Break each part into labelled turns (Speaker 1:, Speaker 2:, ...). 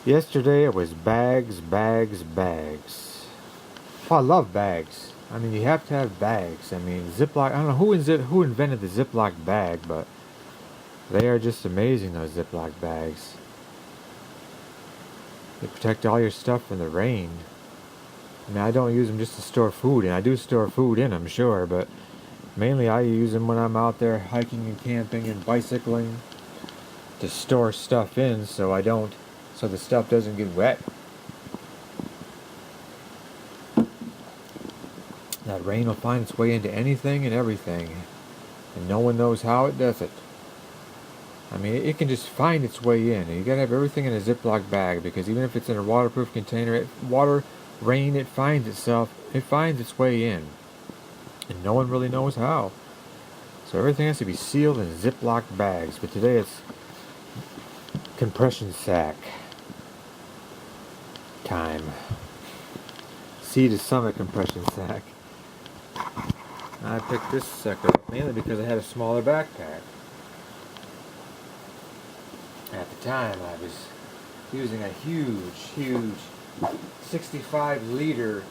Speaker 1: Yesterday it was bags, bags, bags. Oh, I love bags. I mean, you have to have bags. I mean, Ziploc. I don't know who invented the Ziploc bag, but they are just amazing. Those Ziploc bags. They protect all your stuff from the rain. I mean, I don't use them just to store food, and I do store food in them, sure, but mainly I use them when I'm out there hiking and camping and bicycling to store stuff in, so the stuff doesn't get wet. That rain will find its way into anything and everything, and no one knows how it does it. I mean, it can just find its way in. And you gotta have everything in a Ziploc bag because even if it's in a waterproof container, rain, it finds its way in, and no one really knows how. So everything has to be sealed in Ziploc bags. But today it's compression sack time. Sea to summit compression sack. I picked this sucker up mainly because I had a smaller backpack. At the time, I was using a huge 65-liter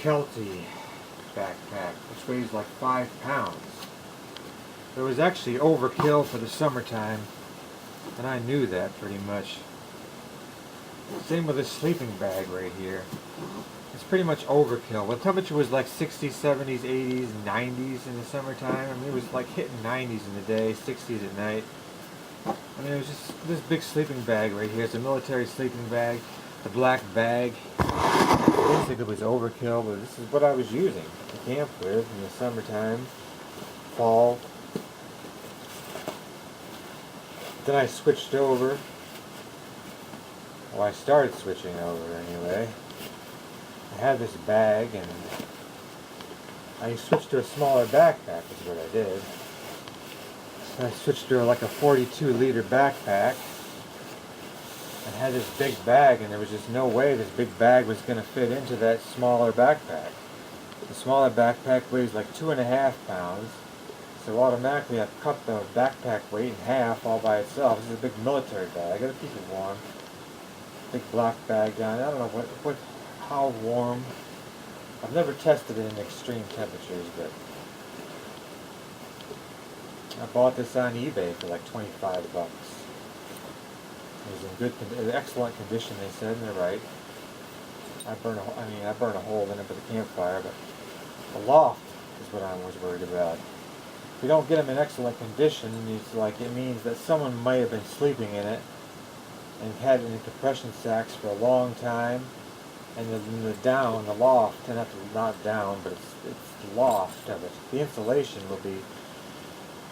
Speaker 1: Kelty backpack, which weighs like 5 pounds. It was actually overkill for the summertime, and I knew that pretty much. Same with this sleeping bag right here. It's pretty much overkill. Well, the temperature was like 60s, 70s, 80s, 90s in the summertime. I mean, it was like hitting 90s in the day, 60s at night. I mean, it was just this big sleeping bag right here. It's a military sleeping bag, the black bag. Basically, it was overkill, but this is what I was using to camp with in the summertime, fall. Then I switched over. Well, I started switching over anyway. I had this bag, and I switched to a smaller backpack is what I did. I switched to like a 42-liter backpack. I had this big bag, and there was just no way this big bag was going to fit into that smaller backpack. The smaller backpack weighs like 2.5 pounds, so automatically I've cut the backpack weight in half all by itself. This is a big military bag. I gotta keep it warm. Big black bag down. I don't know how warm. I've never tested it in extreme temperatures, but I bought this on eBay for like 25 bucks. It was in excellent condition, they said, and they're right. I burn a hole in it with a campfire, but the loft is what I was worried about. If you don't get them in excellent condition, it means that someone might have been sleeping in it and had it in compression sacks for a long time, and the loft, not down, but it's the loft of it. The insulation will be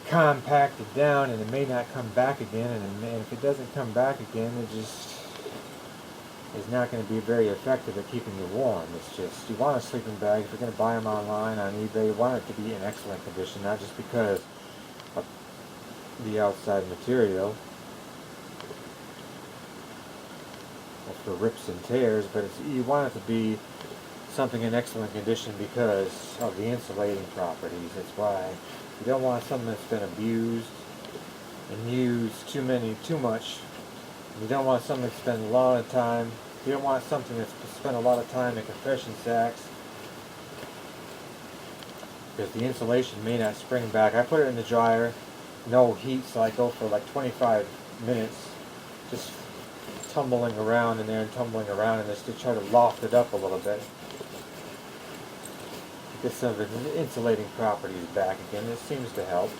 Speaker 1: compacted down, and it may not come back again, and if it doesn't come back again, it just is not going to be very effective at keeping you warm. It's just, you want a sleeping bag, if you're going to buy them online on eBay, you want it to be in excellent condition, not just because of the outside material, or for rips and tears, but you want it to be something in excellent condition because of the insulating properties. That's why you don't want something that's been abused and used too much. You don't want something that's spent a lot of time. You don't want something that's spent a lot of time in compression sacks because the insulation may not spring back. I put it in the dryer, no heat, so I go for like 25 minutes, just tumbling around in there and tumbling around in this to try to loft it up a little bit. Get some of the insulating properties back again. This seems to help,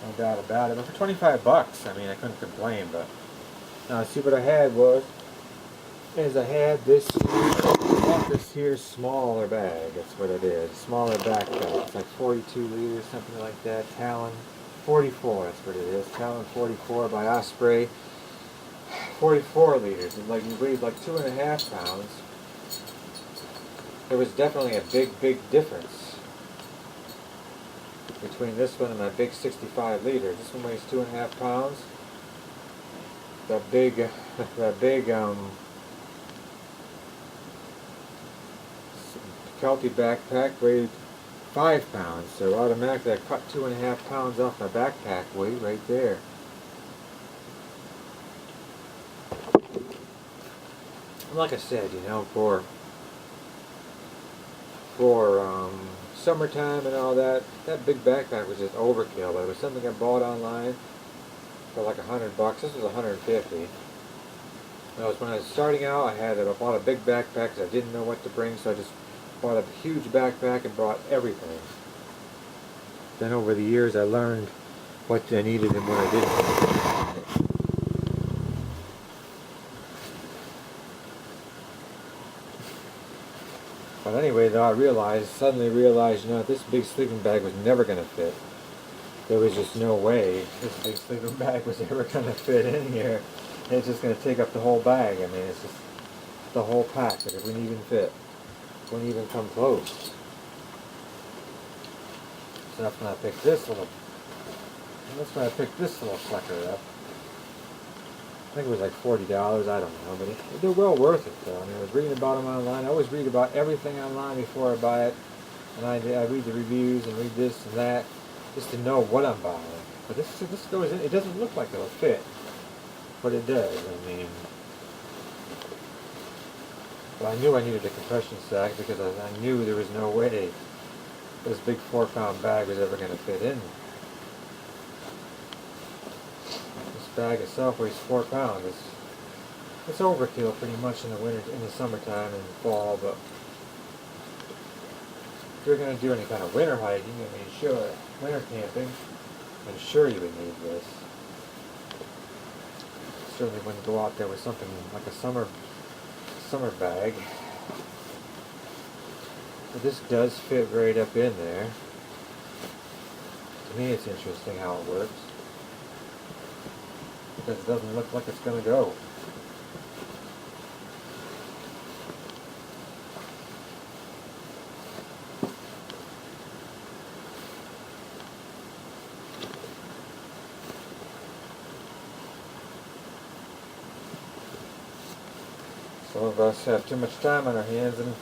Speaker 1: no doubt about it. But for 25 bucks, I mean, I couldn't complain. But now, see what I had I had this here smaller bag. That's what I did. Smaller backpack. It's like 42 liters, something like that. Talon 44. That's what it is. Talon 44 by Osprey. 44 liters. It weighs like 2.5 pounds. There was definitely a big difference between this one and my big 65 liter. This one weighs 2.5 pounds. The big Kelty backpack weighed 5 pounds, so automatically I cut 2.5 pounds off my backpack weight right there. like I said, you know, for summertime and all that, that big backpack was just overkill. But it was something I bought online for like $100. This was 150. That was when I was starting out. I bought a big backpack because I didn't know what to bring, so I just bought a huge backpack and brought everything. Then over the years, I learned what I needed and what I didn't. But anyway, though, suddenly realized, you know, this big sleeping bag was never going to fit. There was just no way this big sleeping bag was ever going to fit in here. It's just going to take up the whole bag. I mean, it's just the whole pack that it wouldn't even fit. Wouldn't even come close. So that's when I picked this little sucker up. I think it was like $40, I don't know, but they're well worth it though. I mean, I was reading about them online. I always read about everything online before I buy it. And I read the reviews and read this and that just to know what I'm buying. But this goes in, it doesn't look like it'll fit. But it does, I mean. But I knew I needed a compression sack because I knew there was no way this big 4-pound bag was ever going to fit in. This bag itself weighs 4 pounds. It's overkill pretty much in the summertime and fall, but if you're going to do any kind of winter hiking, I mean, sure, winter camping, then sure you would need this. Certainly wouldn't go out there with something like a summer bag. But this does fit right up in there. To me, it's interesting how it works. Because it doesn't look like it's going to go. Some of us have too much time on our hands, and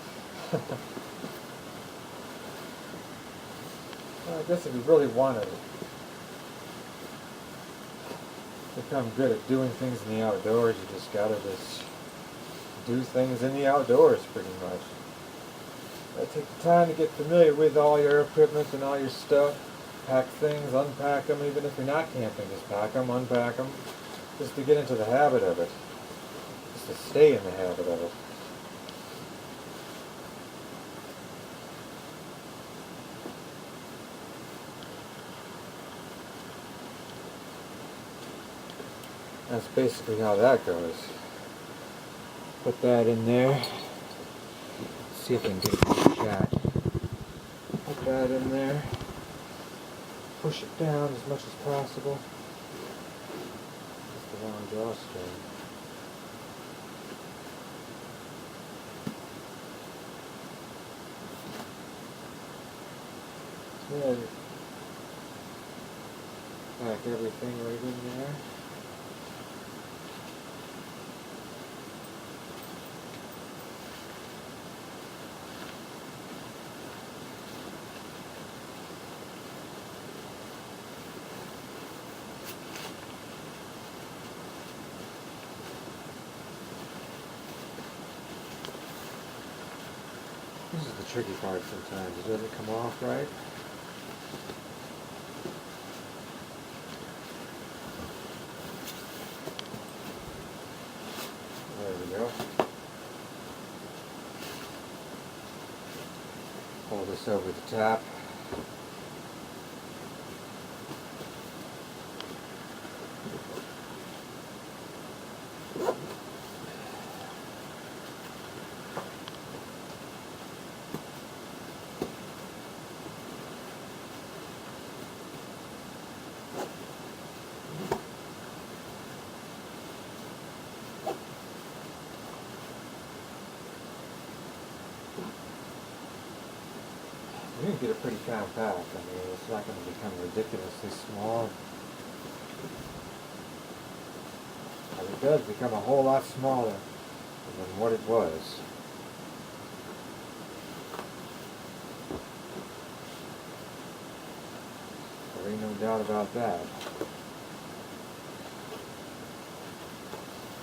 Speaker 1: well, I guess if you really wanted to become good at doing things in the outdoors, you just gotta just do things in the outdoors pretty much. Take the time to get familiar with all your equipment and all your stuff. Pack things, unpack them, even if you're not camping, just pack them, unpack them, just to get into the habit of it. Just to stay in the habit of it. That's basically how that goes. Put that in there. Let's see if I can get a shot. Put that in there. Push it down as much as possible. Just the long drawstring. Yeah. Pack everything right in there. This is the tricky part sometimes. It doesn't come off right. There we go. Pull this over the top. You can get it pretty compact. I mean, it's not going to become ridiculously small. But it does become a whole lot smaller than what it was. There ain't no doubt about that.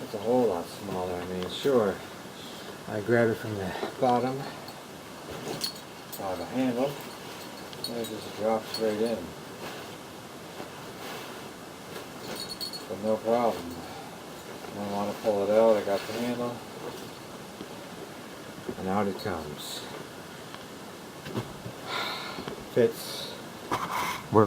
Speaker 1: It's a whole lot smaller. I mean, sure I grab it from the bottom, the handle, and it just drops right in. But no problem. When I want to pull it out, I got the handle, and out it comes. Fits